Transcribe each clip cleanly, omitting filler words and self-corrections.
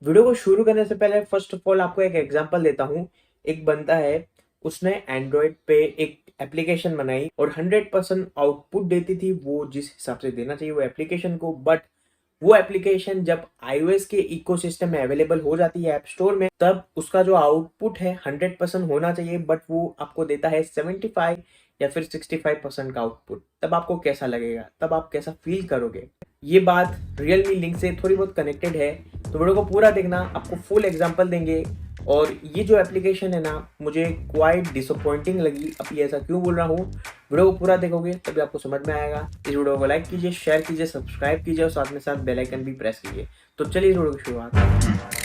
Video को शुरू करने से पहले फर्स्ट ऑफ ऑल आपको एक एग्जांपल देता हूँ। एक बंदा है, उसने एंड्रॉयड पे एक एप्लीकेशन बनाई और 100% आउटपुट देती थी वो जिस हिसाब से देना चाहिए वो एप्लीकेशन को। बट वो एप्लीकेशन जब iOS के इकोसिस्टम में अवेलेबल हो जाती है ऐप स्टोर में, तब उसका जो आउटपुट है 100% होना चाहिए, बट वो आपको देता है 75 या फिर 65% का आउटपुट। तब आपको कैसा लगेगा, तब आप कैसा फील करोगे? ये बात रियलमी लिंक से थोड़ी बहुत कनेक्टेड है, तो वीडियो को पूरा देखना, आपको फुल एग्जांपल देंगे। और ये जो एप्लीकेशन है ना, मुझे क्वाइट डिसअपॉइंटिंग लगी। अब ये ऐसा क्यों बोल रहा हूँ, वीडियो को पूरा देखोगे तभी आपको समझ में आएगा। इस वीडियो को लाइक कीजिए, शेयर कीजिए, सब्सक्राइब कीजिए और साथ में साथ बेल आइकन भी प्रेस कीजिए। तो चलिए इस वीडियो की शुरुआत।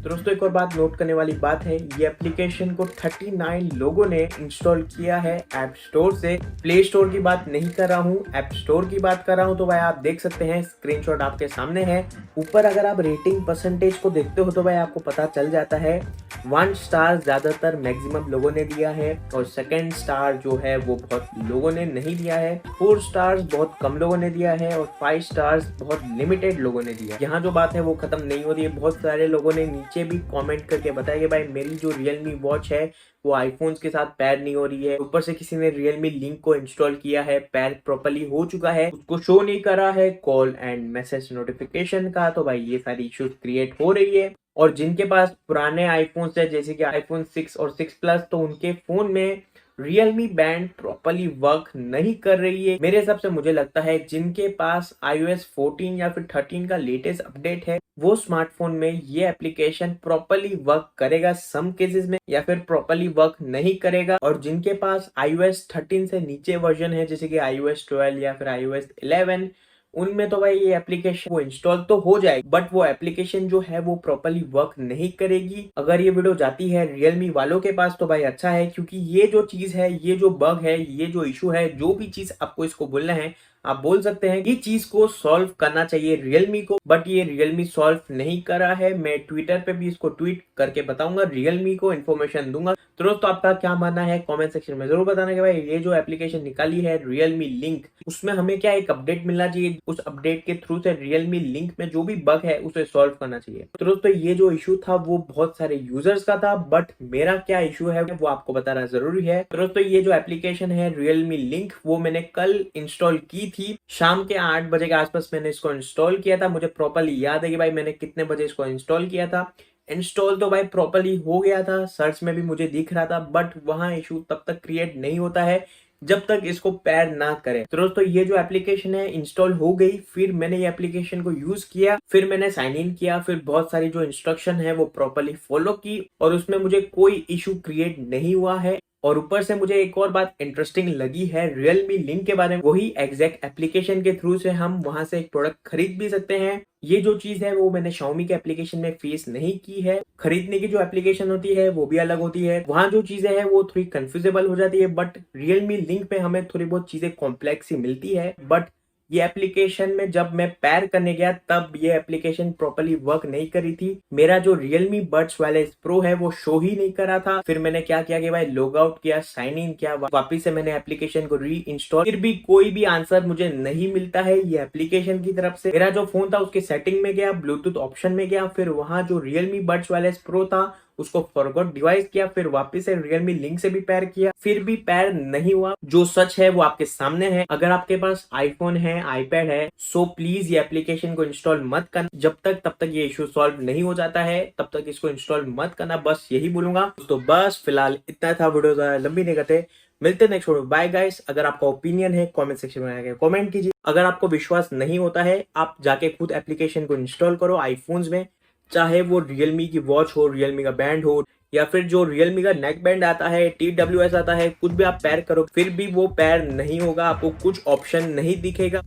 तो दोस्तों एक और बात नोट करने वाली बात है, ये एप्लीकेशन को 39 लोगों ने इंस्टॉल किया है ऐप स्टोर से। प्ले स्टोर की बात नहीं कर रहा हूँ, ऐप स्टोर की बात कर रहा हूँ। तो भाई आप देख सकते हैं, स्क्रीनशॉट आपके सामने है। ऊपर अगर आप रेटिंग परसेंटेज को देखते हो तो भाई आपको पता चल जाता है 1 स्टार ज्यादातर मैक्सिमम लोगों ने दिया है, और 2nd स्टार जो है वो बहुत लोगों ने नहीं दिया है। 4 स्टार्स बहुत कम लोगों ने दिया है और 5 स्टार्स बहुत लिमिटेड लोगों ने दिया। यहाँ जो बात है वो खत्म नहीं होती है। बहुत सारे लोगों ने नीचे भी कमेंट करके बताया कि भाई मेरी जो रियलमी वॉच है वो आईफोन्स के साथ पैर नहीं हो रही है। ऊपर से किसी ने रियलमी लिंक को इंस्टॉल किया है, पैर प्रॉपर्ली हो चुका है, उसको शो नहीं करा है कॉल एंड मैसेज नोटिफिकेशन का। तो भाई ये सारी इश्यूज क्रिएट हो रही है। और जिनके पास पुराने आईफोन्स है, जैसे कि आईफोन 6 और 6 प्लस, तो उनके फोन में रियलमी बैंड प्रॉपर्ली वर्क नहीं कर रही है। मेरे हिसाब से मुझे लगता है जिनके पास iOS 14 या फिर 13 का लेटेस्ट अपडेट है, वो स्मार्टफोन में ये एप्लीकेशन प्रॉपर्ली वर्क करेगा सम केसेस में, या फिर प्रॉपर्ली वर्क नहीं करेगा। और जिनके पास iOS 13 से नीचे वर्जन है, जैसे कि iOS 12 या फिर iOS 11, उनमें तो भाई ये एप्लीकेशन वो इंस्टॉल तो हो जाएगी, बट वो एप्लीकेशन जो है वो प्रॉपर्ली वर्क नहीं करेगी। अगर ये वीडियो जाती है रियलमी वालों के पास तो भाई अच्छा है, क्योंकि ये जो चीज है, ये जो बग है, ये जो इशू है, जो भी चीज आपको इसको बोलना है आप बोल सकते हैं। ये चीज को सॉल्व करना चाहिए रियलमी को, बट ये रियलमी सॉल्व नहीं करा है। मैं ट्विटर पे भी इसको ट्वीट करके बताऊंगा, रियलमी को इन्फॉर्मेशन दूंगा। तो दोस्तों आपका क्या मानना है कमेंट सेक्शन में जरूर बताना कि भाई ये जो एप्लीकेशन निकाली है रियलमी लिंक, उसमें हमें क्या एक अपडेट मिलना चाहिए, उस अपडेट के थ्रू से रियलमी लिंक में जो भी बग है उसे सॉल्व करना चाहिए। तो दोस्तों ये जो इशू था वो बहुत सारे यूजर्स का था, बट मेरा क्या इशू है वो आपको बताना जरूरी है। तो दोस्तों ये जो एप्लीकेशन है रियलमी लिंक, वो मैंने कल इंस्टॉल की थी। शाम के 8 बजे के आसपास मैंने इसको इंस्टॉल किया था। मुझे प्रॉपर्ली याद है कि भाई मैंने कितने बजे इसको इंस्टॉल किया था। इंस्टॉल तो भाई प्रॉपर्ली हो गया था, सर्च में भी मुझे दिख रहा था, बट वहां इशू तब तक क्रिएट नहीं होता है जब तक इसको पैर ना करें। तो दोस्तों ये जो एप्लीकेशन है इंस्टॉल हो गई, फिर मैंने ये एप्लीकेशन को यूज किया, फिर मैंने साइन इन किया, फिर बहुत सारी जो इंस्ट्रक्शन है वो प्रॉपर्ली फॉलो की, और उसमें मुझे कोई इशू क्रिएट नहीं हुआ है। और ऊपर से मुझे एक और बात इंटरेस्टिंग लगी है रियलमी लिंक के बारे में, वही एग्जैक्ट एप्लीकेशन के थ्रू से हम वहां से एक प्रोडक्ट खरीद भी सकते हैं। ये जो चीज है वो मैंने Xiaomi के एप्लीकेशन में फेस नहीं की है। खरीदने की जो एप्लीकेशन होती है वो भी अलग होती है, वहां जो चीजें हैं वो थोड़ी कंफ्यूजेबल हो जाती है, बट रियलमी लिंक पे हमें थोड़ी बहुत चीजें कॉम्प्लेक्स ही मिलती है। बट ये एप्लीकेशन में जब मैं पैर करने गया तब ये एप्लीकेशन प्रॉपर्ली वर्क नहीं करी थी। मेरा जो रियलमी बड्स वाले प्रो है वो शो ही नहीं करा था। फिर मैंने क्या किया कि भाई लॉग आउट किया, साइन इन किया, वापिस से मैंने एप्लीकेशन को री इंस्टॉल, फिर भी कोई भी आंसर मुझे नहीं मिलता है ये एप्लीकेशन की तरफ से। मेरा जो फोन था उसके सेटिंग में गया, ब्लूटूथ ऑप्शन में गया, फिर वहां जो रियलमी बड्स वाले प्रो था उसको फॉरगॉट डिवाइस किया, फिर वापस से रियलमी लिंक से भी पैर किया, फिर भी पैर नहीं हुआ। जो सच है वो आपके सामने है। अगर आपके पास आईफोन है, आईपैड है, सो प्लीज ये एप्लीकेशन को इंस्टॉल मत करना जब तक ये इशू सॉल्व नहीं हो जाता है, तब तक इसको इंस्टॉल मत करना। बस यही बोलूंगा। तो बस फिलहाल इतना था, वीडियो ज्यादा लंबी नहीं करते, मिलते नेक्स्ट वीडियो। Bye guys. अगर आपका ओपिनियन है कमेंट सेक्शन में आके कमेंट कीजिए। अगर आपको विश्वास नहीं होता है आप जाके खुद एप्लीकेशन को इंस्टॉल करो आईफोन्स में, चाहे वो रियलमी की वॉच हो, रियलमी का बैंड हो, या फिर जो रियलमी का नेक बैंड आता है, TWS आता है, कुछ भी आप पैर करो फिर भी वो पैर नहीं होगा, आपको कुछ ऑप्शन नहीं दिखेगा।